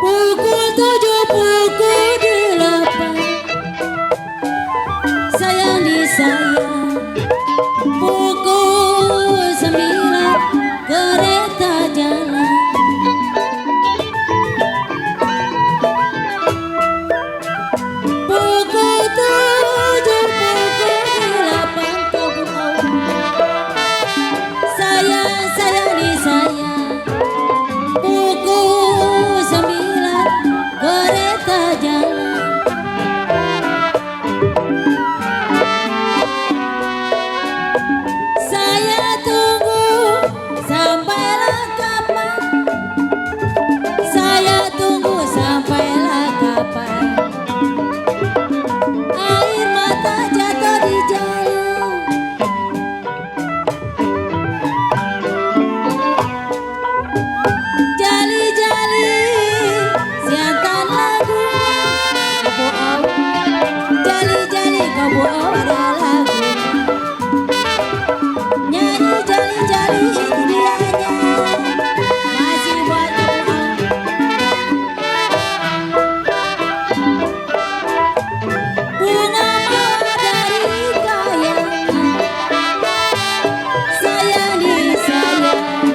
Pukul 7, pukul 8, sayang disayang. Pukul 9, kereta jalan. Pukul 7, pukul 8, kau tahu. Sayang, sayang disayang. Pukul 9, kereta jalan. Saya tunggu sampailah kapan. Saya tunggu sampailah kapan. Air mata jatuh di jalan. Jali-jali siantan lagu. Jali-jali kau buat ada lagu. Nyanyi jali-jali itu dianya. Masih buat doa. Bunga mawar dari kayangan. Sayang disayang.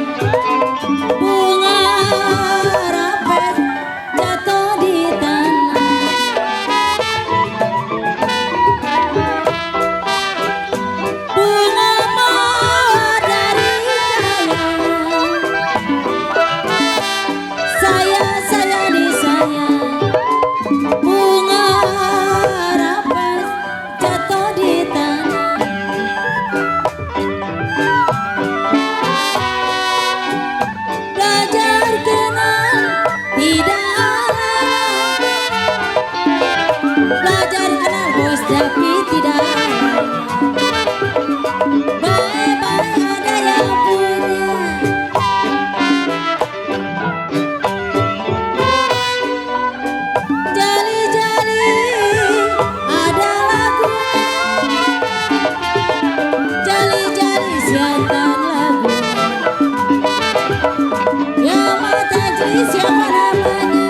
Bunga rapet jatuh di tanah. Bunga mawar dari kayangan. Sayang disayang. Bunga rapet jatuh di tanah. Belajar kenal tidak lama. Belajar kenal bos tapi tidak lama. Baik-baik ada yang punya. Jali-jali ada lagunya. Jali-jali siantan lagu. Yang mata jeli siapa namanya?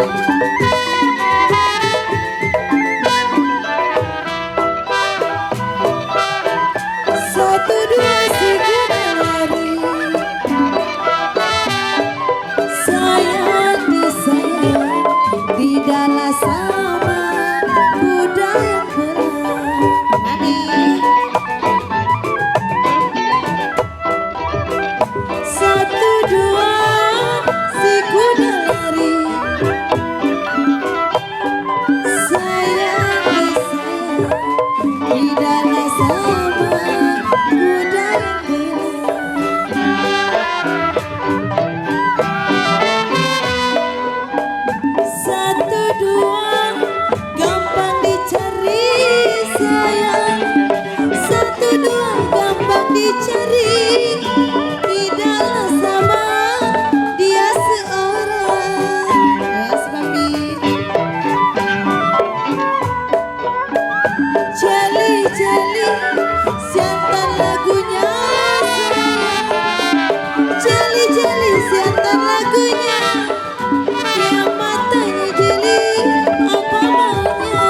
Satu dua siku lari. Sayang disayang. Tidaklah sama kuda yang berlari. Satu dua si kuda lari. Sayang disayang. Tidaklah sama kuda yang berlari. Satu dua gampang dicari sayang. Satu dua gampang dicari. Tidaklah sama dia seorang. Yes, papi. Jali-jali siantan lagunya sayang. Jali-jali siantan lagunya. Yang matanya jeli apa maunya.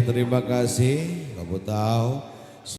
Terima kasih, kamu tahu